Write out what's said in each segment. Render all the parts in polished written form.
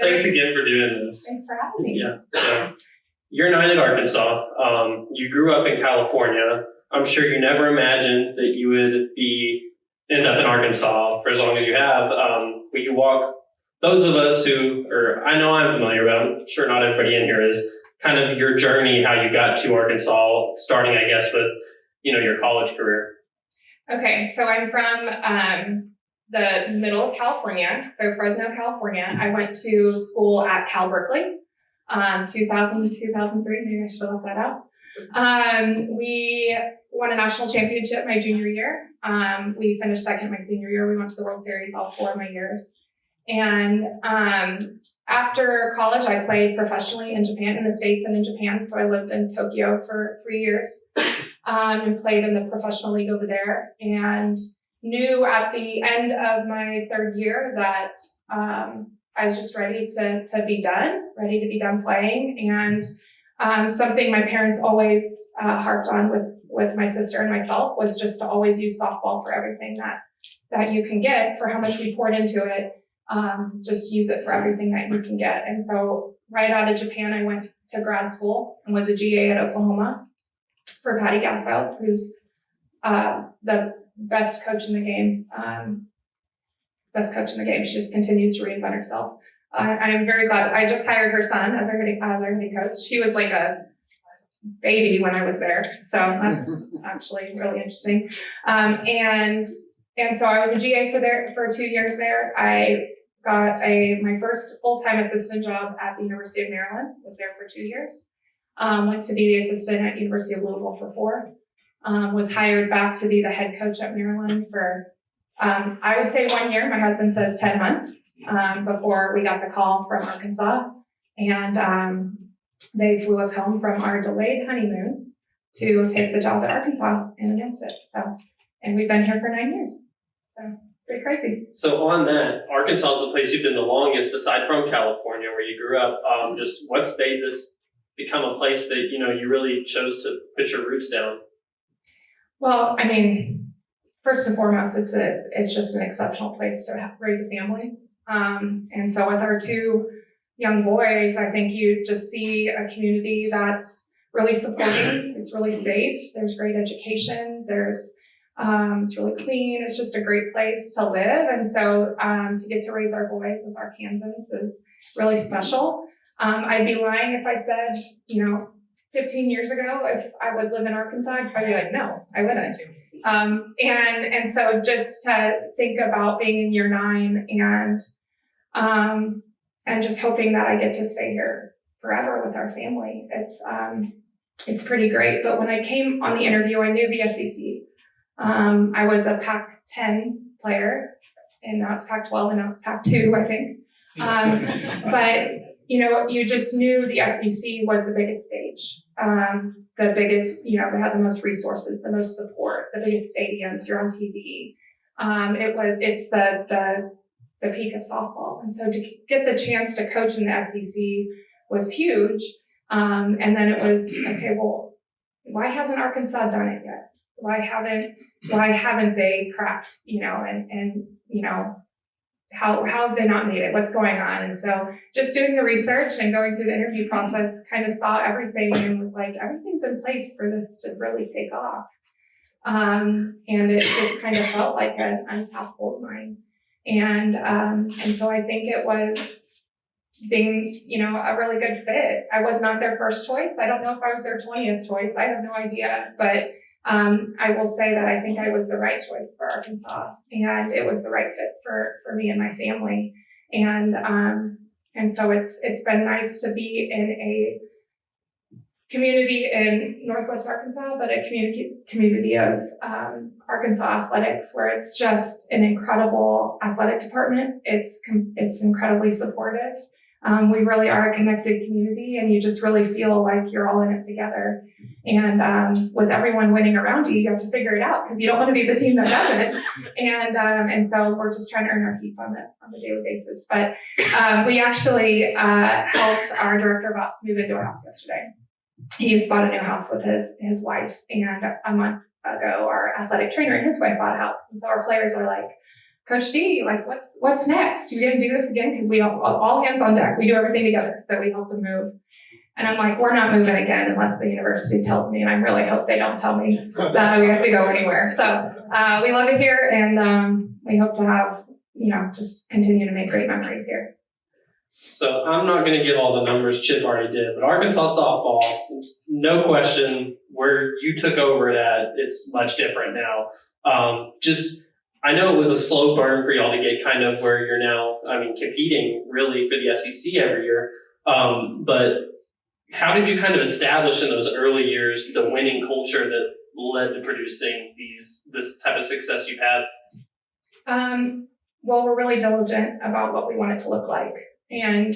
Thanks again for doing this. Thanks for having me. Yeah. So, you're 9 at Arkansas. You grew up in California. I'm sure you never imagined that you would end up in Arkansas for as long as you have. Will you walk those of us I know I'm familiar, but I'm sure not everybody in here is, kind of your journey, how you got to Arkansas, starting, I guess, with, your college career. Okay, so I'm from the middle of California, so Fresno, California. I went to school at Cal Berkeley, 2000 to 2003, maybe I should have left that out. We won a national championship my junior year. We finished second my senior year. We went to the World Series all 4 of my years. And after college, I played professionally in Japan, in the States and in Japan. So I lived in Tokyo for 3 years and played in the professional league over there. And knew at the end of my 3rd year that I was just ready to be done playing. And something my parents always harped on with my sister and myself was just to always use softball for everything that you can get, for how much we poured into it. Just use it for everything that you can get. And so right out of Japan, I went to grad school and was a GA at Oklahoma for Patty Gasso, who's the best coach in the game. She just continues to reinvent herself. I am very glad. I just hired her son as our head coach. He was like a baby when I was there, so that's actually really interesting. And so I was a GA for 2 years there. I got my first full-time assistant job at the University of Maryland. Was there for 2 years. Went to be the assistant at University of Louisville for 4. Was hired back to be the head coach at Maryland for, I would say 1 year. My husband says 10 months before we got the call from Arkansas. And they flew us home from our delayed honeymoon to take the job at Arkansas and announce it. And we've been here for 9 years. So pretty crazy. So on that, Arkansas is the place you've been the longest, aside from California, where you grew up. Just what's made this become a place that, you really chose to put your roots down? Well, I mean, first and foremost, it's just an exceptional place to raise a family. And so with our 2 young boys, I think you just see a community that's really supporting. It's really safe. There's great education. It's really clean. It's just a great place to live. And so to get to raise our boys as Arkansans is really special. I'd be lying if I said, 15 years ago, if I would live in Arkansas, I'd probably be like, no, I wouldn't. And so just to think about being in year 9 and just hoping that I get to stay here forever with our family, it's pretty great. But when I came on the interview, I knew the SEC. I was a Pac-10 player, and now it's Pac-12, and now it's Pac-2, I think. But you just knew the SEC was the biggest stage, the biggest, they had the most resources, the most support, the biggest stadiums, you're on TV. It's the peak of softball. And so to get the chance to coach in the SEC was huge. And then it was, okay, well, why hasn't Arkansas done it yet? Why haven't they cracked, how have they not made it? What's going on? And so just doing the research and going through the interview process, kind of saw everything and was like, everything's in place for this to really take off. And it just kind of felt like an untapped gold mine. And so I think it was being, a really good fit. I was not their first choice. I don't know if I was their 20th choice. I have no idea, but I will say that I think I was the right choice for Arkansas, and it was the right fit for me and my family. And so it's been nice to be in a community in Northwest Arkansas, but a community of Arkansas athletics, where it's just an incredible athletic department. It's incredibly supportive. We really are a connected community, and you just really feel like you're all in it together. And with everyone winning around you, you have to figure it out because you don't want to be the team that doesn't. And so we're just trying to earn our keep on a daily basis. But we actually helped our director of ops move into our house yesterday. He just bought a new house with his wife, and a month ago, our athletic trainer and his wife bought a house. And so our players are like, Coach D, like, what's next? You gonna do this again? Because we all hands on deck. We do everything together. So we help them move. And I'm like, we're not moving again unless the university tells me. And I really hope they don't tell me that we have to go anywhere. So we love it here, and we hope to have, just continue to make great memories here. So I'm not going to give all the numbers Chip already did, but Arkansas softball, it's no question where you took over it at, it's much different now. I know it was a slow burn for y'all to get kind of where you're now, competing really for the SEC every year. But how did you kind of establish in those early years the winning culture that led to producing this type of success you've had? Well, we're really diligent about what we want it to look like. And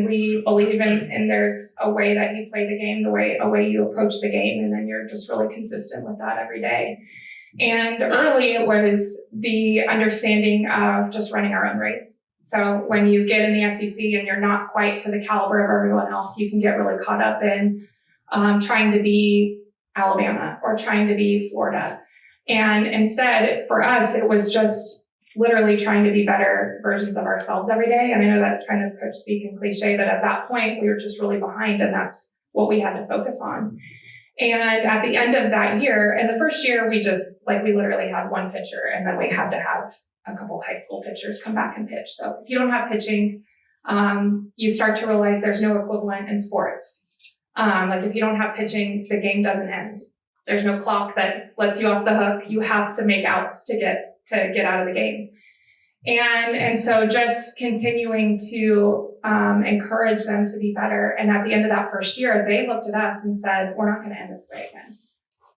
we believe in there's a way that you play the game, a way you approach the game, and then you're just really consistent with that every day. And early it was the understanding of just running our own race. So when you get in the SEC and you're not quite to the caliber of everyone else, you can get really caught up in trying to be Alabama or trying to be Florida. And instead, for us, it was just literally trying to be better versions of ourselves every day. And I know that's kind of coach speak and cliche, but at that point, we were just really behind, and that's what we had to focus on. And at the end of that year, in the first year, we literally had one pitcher, and then we had to have a couple high school pitchers come back and pitch. So if you don't have pitching, you start to realize there's no equivalent in sports. If you don't have pitching, the game doesn't end. There's no clock that lets you off the hook. You have to make outs to get out of the game. And so just continuing to encourage them to be better. And at the end of that first year, they looked at us and said, we're not going to end this way again.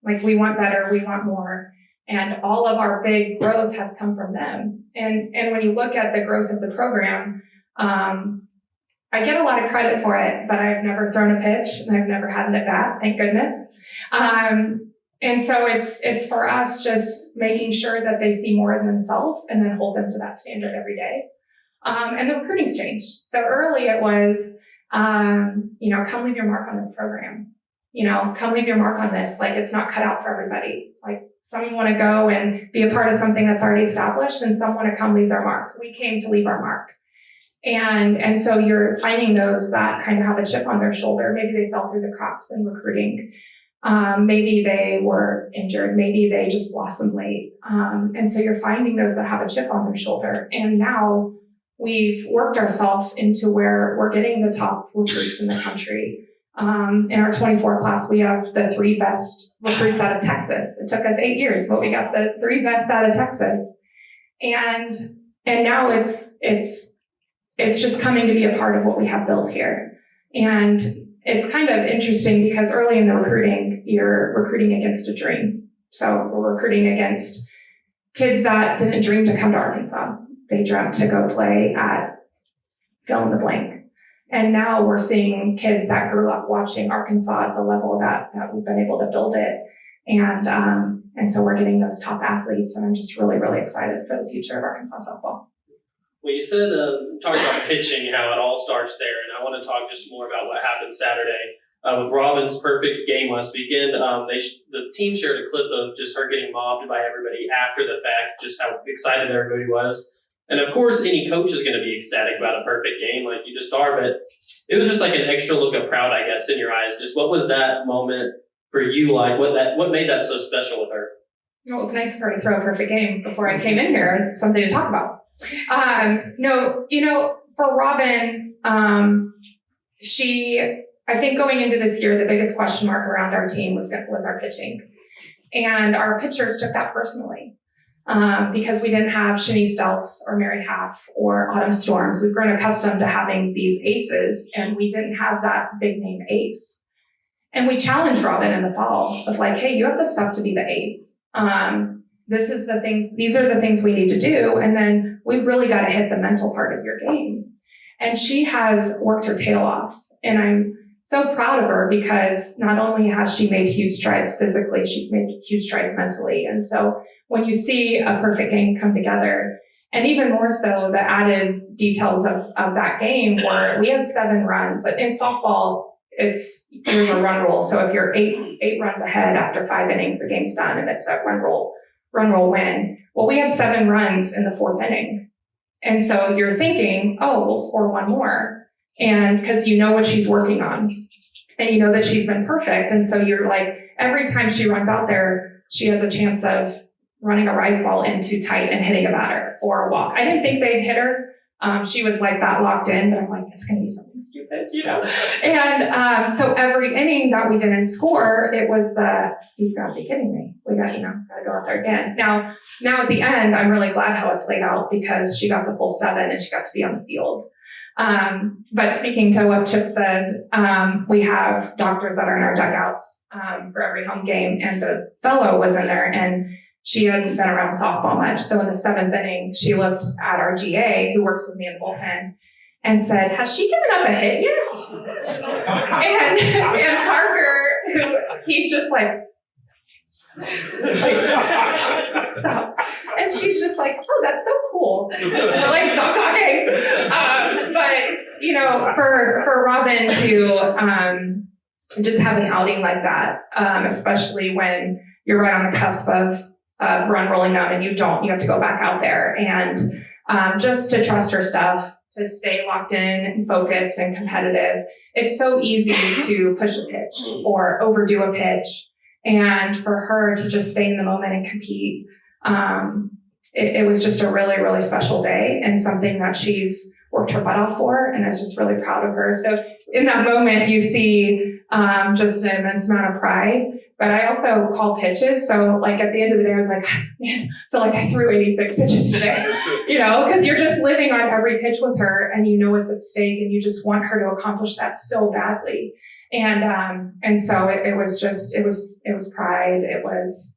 Like, we want better, we want more. And all of our big growth has come from them. And when you look at the growth of the program, I get a lot of credit for it, but I've never thrown a pitch and I've never had an at bat, thank goodness. And so it's for us just making sure that they see more of themselves and then hold them to that standard every day. And the recruiting's changed. So early it was, come leave your mark on this program. Come leave your mark on this. Like, it's not cut out for everybody. Like, some want to go and be a part of something that's already established, and some want to come leave their mark. We came to leave our mark. And so you're finding those that kind of have a chip on their shoulder. Maybe they fell through the cracks in recruiting. Maybe they were injured. Maybe they just blossomed late. And so you're finding those that have a chip on their shoulder. And now we've worked ourselves into where we're getting the top recruits in the country. In our 24 class, we have the 3 best recruits out of Texas. It took us 8 years, but we got the 3 best out of Texas. And now it's just coming to be a part of what we have built here. And it's kind of interesting because early in the recruiting, you're recruiting against a dream. So we're recruiting against kids that didn't dream to come to Arkansas. They dreamt to go play at fill in the blank. And now we're seeing kids that grew up watching Arkansas at the level that we've been able to build it. And so we're getting those top athletes, and I'm just really, really excited for the future of Arkansas softball. Well, you said, talked about pitching, how it all starts there, and I want to talk just more about what happened Saturday. With Robin's perfect game last weekend, the team shared a clip of just her getting mobbed by everybody after the fact, just how excited everybody was. And of course, any coach is going to be ecstatic about a perfect game like you just are, but it was just like an extra look of proud, I guess, in your eyes. Just what was that moment for you like? What made that so special with her? Well, it was nice of her to throw a perfect game before I came in here, something to talk about. For Robin, I think going into this year, the biggest question mark around our team was our pitching. And our pitchers took that personally. Because we didn't have Shanice Delts or Mary Half or Autumn Storms. We've grown accustomed to having these aces, and we didn't have that big name ace. And we challenged Robin in the fall of like, hey, you have the stuff to be the ace. These are the things we need to do. And then we've really got to hit the mental part of your game. And she has worked her tail off. And I'm so proud of her because not only has she made huge strides physically, she's made huge strides mentally. And so when you see a perfect game come together, and even more so the added details of that game where we had 7 runs. In softball, there's a run rule. So if you're eight runs ahead after 5 innings, the game's done and it's a run rule. run roll win. Well, we had 7 runs in the 4th inning. And so you're thinking, oh, we'll score 1 more. And because you know what she's working on and you know that she's been perfect. And so you're like, every time she runs out there, she has a chance of running a rise ball in too tight and hitting a batter or a walk. I didn't think they'd hit her. She was like that locked in, but I'm like, it's going to be something stupid, you know? And so every inning that we didn't score, it was you've got to be kidding me. We got to go out there again. Now at the end, I'm really glad how it played out because she got the full 7 and she got to be on the field. But speaking to what Chip said, we have doctors that are in our dugouts for every home game, and the fellow was in there, and she hadn't been around softball much. So in the 7th inning, she looked at our GA, who works with me in the bullpen, and said, "Has she given up a hit yet?" and Parker, he's just like stop. And she's just like, "Oh, that's so cool." We're like, "Stop talking." But for Robin to just have an outing like that, especially when you're right on the cusp of run rolling them and you have to go back out there, and just to trust her stuff, to stay locked in and focused and competitive. It's so easy to push a pitch or overdo a pitch, and for her to just stay in the moment and compete. It was just a really, really special day and something that she's worked her butt off for, and I was just really proud of her. So in that moment, you see just an immense amount of pride, but I also call pitches. So like at the end of the day, I was like, man, I feel like I threw 86 pitches today, because you're just living on every pitch with her, and you know it's at stake, and you just want her to accomplish that so badly. And so it was pride. It was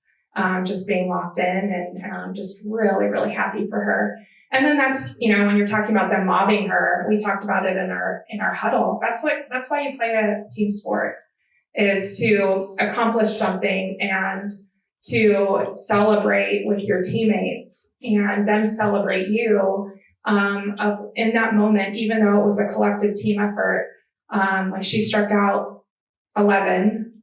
just being locked in, and just really, really happy for her. And then that's, when you're talking about them mobbing her, we talked about it in our huddle. That's why you play a team sport, is to accomplish something and to celebrate with your teammates and them celebrate you in that moment, even though it was a collective team effort. Like she struck out 11.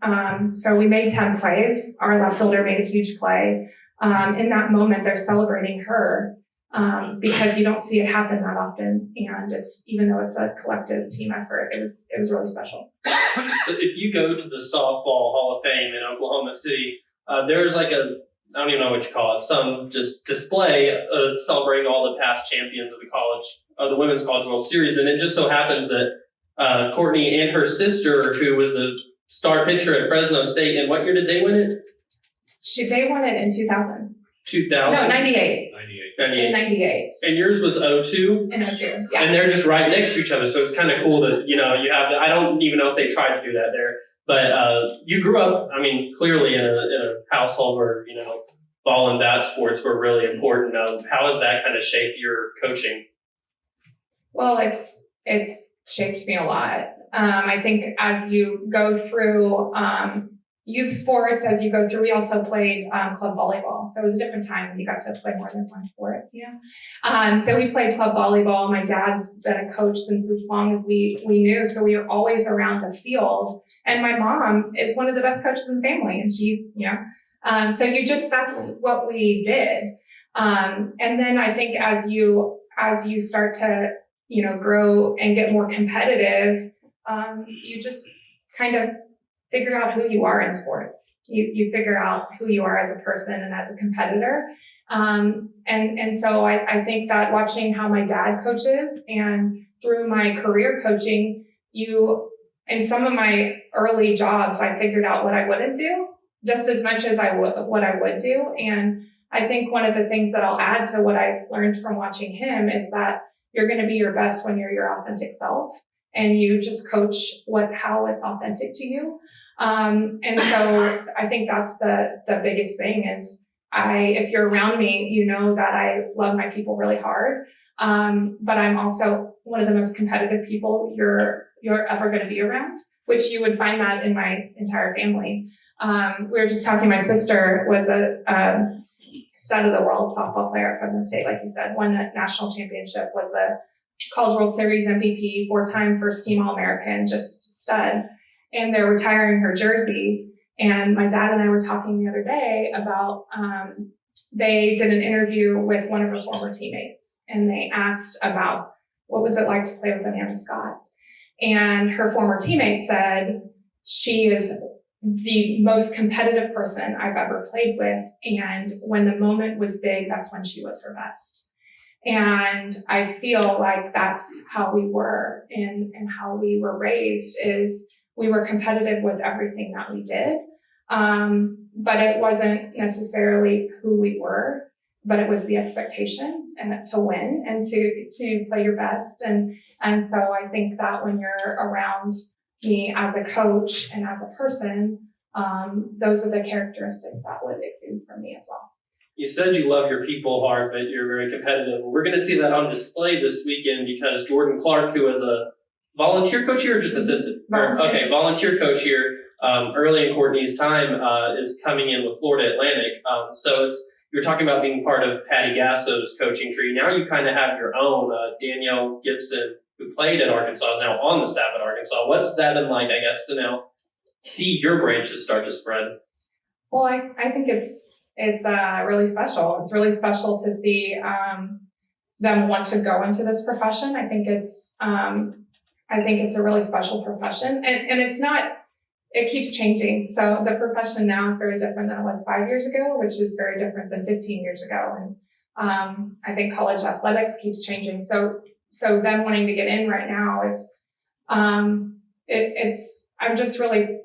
So we made 10 plays. Our left fielder made a huge play. In that moment, they're celebrating her. Because you don't see it happen that often, and even though it's a collective team effort, it was really special. So if you go to the Softball Hall of Fame in Oklahoma City, there's like I don't even know what you call it, some just display celebrating all the past champions of the Women's College World Series, and it just so happens that Courtney and her sister, who was the star pitcher at Fresno State, and what year did they win it? They won it in 2000. 2000? No, 98. 98. In 98. And yours was 02? In 02, yeah. And they're just right next to each other, so it's kind of cool that, you have, I don't even know if they tried to do that there, but you grew up, clearly in a household where, ball and bat sports were really important. How has that kind of shaped your coaching? Well, it's shaped me a lot. I think as you go through youth sports, we also played club volleyball. So it was a different time when you got to play more than one sport, So we played club volleyball. My dad's been a coach since as long as we knew. So we were always around the field. And my mom is one of the best coaches in the family. And she, so that's what we did. And then I think as you start to, grow and get more competitive, you just kind of figure out who you are in sports. You figure out who you are as a person and as a competitor. And so I think that watching how my dad coaches and through my career coaching, in some of my early jobs, I figured out what I wouldn't do just as much as what I would do. And I think one of the things that I'll add to what I've learned from watching him is that you're going to be your best when you're your authentic self. And you just coach how it's authentic to you. And so I think that's the biggest thing is if you're around me, you know that I love my people really hard. But I'm also one of the most competitive people you're ever going to be around, which you would find that in my entire family. We were just talking, my sister was a stud of the world softball player at Fresno State, like you said, won the national championship, was the College World Series MVP, 4-time first team All-American, just stud. And they're retiring her jersey. And my dad and I were talking the other day about they did an interview with one of her former teammates, and they asked about what was it like to play with Amanda Scott. And her former teammate said, she is the most competitive person I've ever played with, and when the moment was big, that's when she was her best. And I feel like that's how we were and how we were raised, is we were competitive with everything that we did. But it wasn't necessarily who we were, but it was the expectation and to win and to play your best. And so I think that when you're around me as a coach and as a person, those are the characteristics that would exude from me as well. You said you love your people hard, but you're very competitive. We're going to see that on display this weekend because Jordan Clark, who is a volunteer coach here or just assistant? Volunteer coach here early in Courtney's time is coming in with Florida Atlantic. So you're talking about being part of Patty Gasso's coaching tree. Now you kind of have your own. Danielle Gibson, who played at Arkansas, is now on the staff at Arkansas. What's that been like, I guess, to now see your branches start to spread? Well, I think it's really special. It's really special to see them want to go into this profession. I think it's a really special profession, and it's not. It keeps changing. So the profession now is very different than it was 5 years ago, which is very different than 15 years ago. And I think college athletics keeps changing. So them wanting to get in right now is I'm just really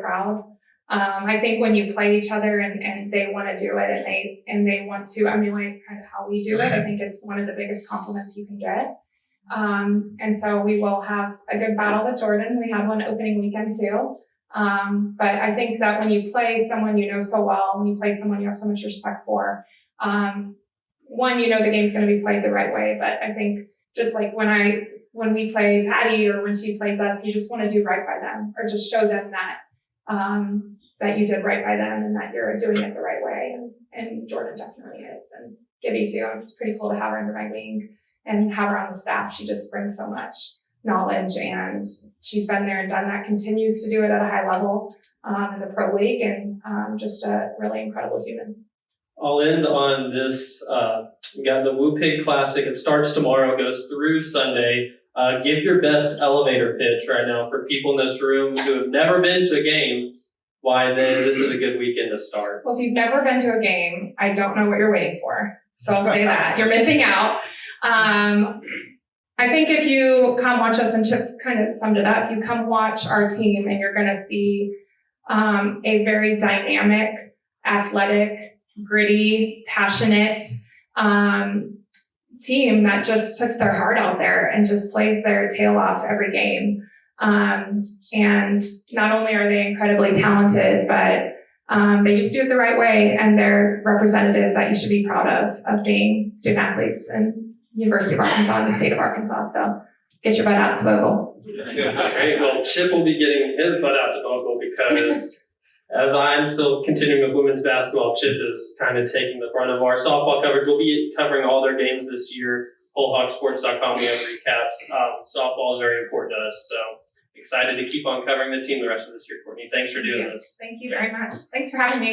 proud. I think when you play each other and they want to do it and they want to emulate kind of how we do it, I think it's one of the biggest compliments you can get. And so we will have a good battle with Jordan. We have one opening weekend too. But I think that when you play someone you know so well, when you play someone you have so much respect for, one, you know the game's going to be played the right way. But I think just like when we play Patty or when she plays us, you just want to do right by them or just show them that that you did right by them and that you're doing it the right way. And Jordan definitely is. And Gibby too. It's pretty cool to have her under my wing and have her on the staff. She just brings so much knowledge, and she's been there and done that, continues to do it at a high level in the pro league, and just a really incredible human. I'll end on this. We got the Woo Pig Classic. It starts tomorrow, goes through Sunday. Give your best elevator pitch right now for people in this room who have never been to a game, why this is a good weekend to start. Well, if you've never been to a game, I don't know what you're waiting for. So I'll say that. You're missing out. I think if you come watch us, and Chip kind of summed it up, you come watch our team and you're going to see a very dynamic, athletic, gritty, passionate team that just puts their heart out there and just plays their tail off every game. And not only are they incredibly talented, but they just do it the right way, and they're representatives that you should be proud of being student athletes in University of Arkansas and the state of Arkansas. So get your butt out to Bogle. Great. Well, Chip will be getting his butt out to Bogle because as I'm still continuing with women's basketball, Chip is kind of taking the front of our softball coverage. We'll be covering all their games this year. WholeHogSports.com, we have recaps. Softball is very important to us, so excited to keep on covering the team the rest of this year, Courtney. Thanks for doing this. Thank you very much. Thanks for having me.